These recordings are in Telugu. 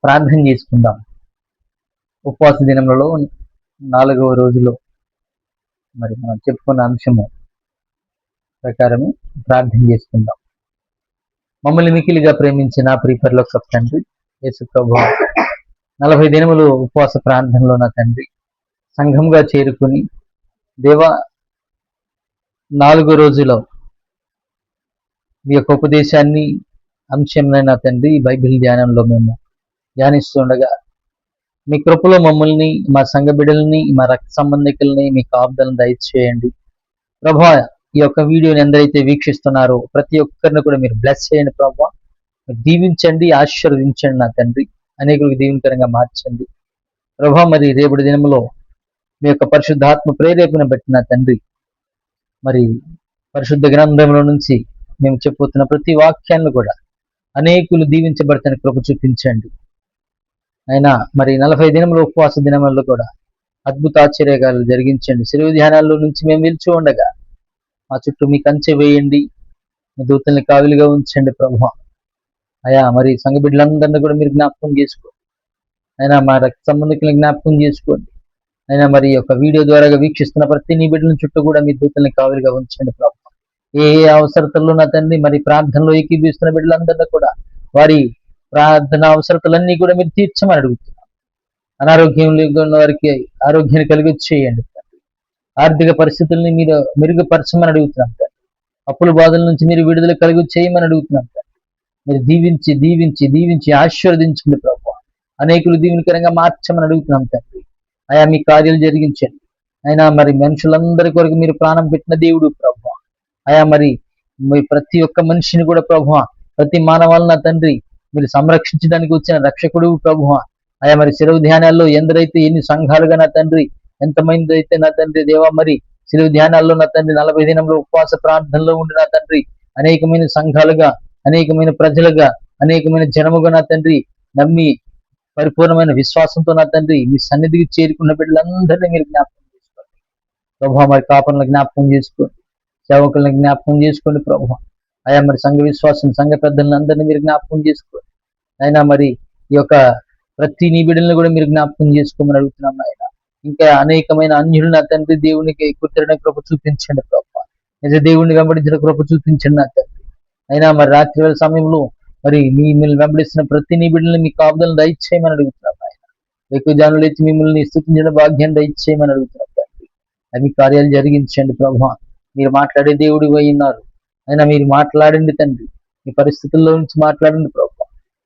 ప్రార్థన చేసుకుందాం. ఉపవాస దినములలో 4వ రోజులో మరి మనం చెప్పుకున్న అంశము ప్రకారము ప్రార్థన చేసుకుందాం. మమ్మల్ని మికిలిగా ప్రేమించిన ప్రియ పరలోకపు తండ్రి యేసు ప్రభువా, 40 దినములు ఉపవాస ప్రార్థనలో నా తండ్రి సంఘంగా చేరుకుని దేవా 4వ రోజులో మీ యొక్క ఉపదేశాన్ని అంశంనైనా తండ్రి బైబిల్ ధ్యానంలో మేము ధ్యానిస్తుండగా మీ కృపలో మమ్మల్ని, మా సంఘ బిడ్డల్ని, మా రక్త సంబంధికుల్ని మీ కాపుదలను దయచేయండి ప్రభా. ఈ యొక్క వీడియోని ఎందరైతే వీక్షిస్తున్నారో ప్రతి ఒక్కరిని కూడా మీరు బ్లెస్ చేయండి ప్రభా. దీవించండి, ఆశీర్వదించండి నా తండ్రి, అనేకులకు దీవెనకరంగా మార్చండి ప్రభా. మరి రేపటి దినంలో మీ యొక్క పరిశుద్ధాత్మ ప్రేరేపణ బట్టి నా తండ్రి మరి పరిశుద్ధ గ్రంథంలో నుంచి మేము చెప్పుతున్న ప్రతి వాక్యాన్ని కూడా అనేకులు దీవించబడతానికి కృప చూపించండి అయినా. మరి 40 దినముల ఉపవాస దినములలో కూడా అద్భుత ఆశ్చర్యకాలు జరిగించండి. శిలువ ధ్యానాల్లో నుంచి మేము నిలిచి ఉండగా మా చుట్టూ మీ కంచె వేయండి, మీ దూతల్ని కావిలిగా ఉంచండి ప్రభు. అయా మరి సంఘ బిడ్డలందరినీ కూడా మీరు జ్ఞాపకం చేసుకోండి అయినా, మా రక్త సంబంధికులను జ్ఞాపకం చేసుకోండి అయినా. మరి యొక్క వీడియో ద్వారా వీక్షిస్తున్న ప్రతి నీ బిడ్డల చుట్టూ కూడా మీ దూతల్ని కావిలిగా ఉంచండి ప్రభు. ఏ అవసరతల్లో నా తండ్రి మరి ప్రార్థనలో ఏకీభవిస్తున్న బిడ్డలందరినీ కూడా వారి ప్రార్థన అవసరతలన్నీ కూడా మీరు తీర్చమని అడుగుతున్నాం. అనారోగ్యంలో ఉన్న వారికి ఆరోగ్యాన్ని కలిగి చేయండి తండ్రి. ఆర్థిక పరిస్థితుల్ని మీరు మెరుగుపరచమని అడుగుతున్నాం తండ్రి. అప్పుల బాధల నుంచి మీరు విడుదల కలిగి చేయమని అడుగుతున్నాం తండ్రి. మీరు దీవించి దీవించి దీవించి ఆశీర్వదించండి ప్రభు. అనేకులు దీవెనకరంగా మార్చమని అడుగుతున్నాం తండ్రి. అయా మీ కార్యాలు జరిగించండి అయినా. మరి మనుషులందరి కొరకు మీరు ప్రాణం పెట్టిన దేవుడు ప్రభు. అయా మరి ప్రతి ఒక్క మనిషిని కూడా ప్రభు, ప్రతి మానవాళ్ళ నా తండ్రి మీరు సంరక్షించడానికి వచ్చిన రక్షకుడు ప్రభు. అయా మరి శిలువ ధ్యానాల్లో ఎందరైతే ఎన్ని సంఘాలుగా నా తండ్రి, ఎంతమంది అయితే నా తండ్రి దేవా మరి శిలువ ధ్యానాల్లో నా తండ్రి 40 దినంలో ఉపవాస ప్రార్థనలో ఉండి నా తండ్రి అనేకమైన సంఘాలుగా, అనేకమైన ప్రజలుగా, అనేకమైన జనముగా నా తండ్రి నమ్మి పరిపూర్ణమైన విశ్వాసంతో నా తండ్రి మీ సన్నిధికి చేరుకున్న బిడ్డలందరినీ మీరు జ్ఞాపకం చేసుకోండి ప్రభు. మరి కాపర్లను జ్ఞాపకం చేసుకోండి, సేవకులను జ్ఞాపకం చేసుకోండి ప్రభు. అయా మరి సంఘ విశ్వాసం, సంఘ పెద్దలను అందరినీ మీరు జ్ఞాపకం చేసుకోండి అయినా. మరి ఈ యొక్క ప్రతి నీ బిడ్డలను కూడా మీరు జ్ఞాపకం చేసుకోమని అడుగుతున్నాం ఆయన. ఇంకా అనేకమైన అన్యులు నా తండ్రి దేవునికి కుదిరిన కృప చూపించండి ప్రభు. నిజ దేవుడిని వెంబడించిన కృప చూపించండి నా తండ్రి అయినా. మరి రాత్రి వేళ సమయంలో మరి మిమ్మల్ని వెంబడిస్తున్న ప్రతి నీ బిడ్డలను మీ కాపుదలను దయచేయమని అడుగుతున్నాం ఆయన. ఎక్కువ జనులు ఎత్తి మిమ్మల్ని స్తుతించిన భాగ్యాన్ని దయచేయమని అడుగుతున్నాం తండ్రి. అవి కార్యాలు జరిగించండి ప్రభు. మీరు మాట్లాడే దేవుడు అయి ఉన్నారు అయినా. మీరు మాట్లాడండి తండ్రి, మీ పరిస్థితుల్లో నుంచి మాట్లాడండి ప్రభు.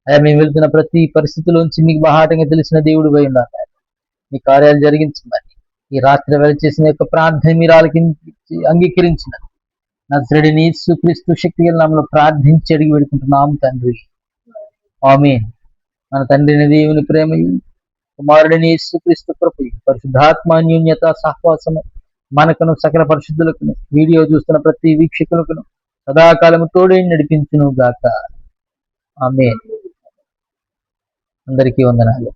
అయ్యా మేము వెళ్తున్న ప్రతి పరిస్థితుల్లోంచి మీకు బాహాటంగా తెలిసిన దేవుడు అయి ఉన్నారు ఆయన. మీ కార్యాలు జరిగించమని ఈ రాత్రి వేళ చేసిన యొక్క ప్రార్థన మీరు ఆలకించి అంగీకరించిన నజరేయుడైన యేసుక్రీస్తు శక్తిగల నామములో ప్రార్థించి అడిగి పెడుకుంటున్నాం తండ్రి, ఆమేన్. మన తండ్రిని దేవుని ప్రేమయు కుమారుడైన యేసుక్రీస్తు కృపయు పరిశుద్ధాత్మ అన్యోన్యత సహవాసము మనకును సకల పరిశుద్ధులకును వీడియో చూస్తున్న ప్రతి వీక్షకులకును సదాకాలము తోడై నడిపించును గాక, ఆమేన్. అందరికీ వందనాలు.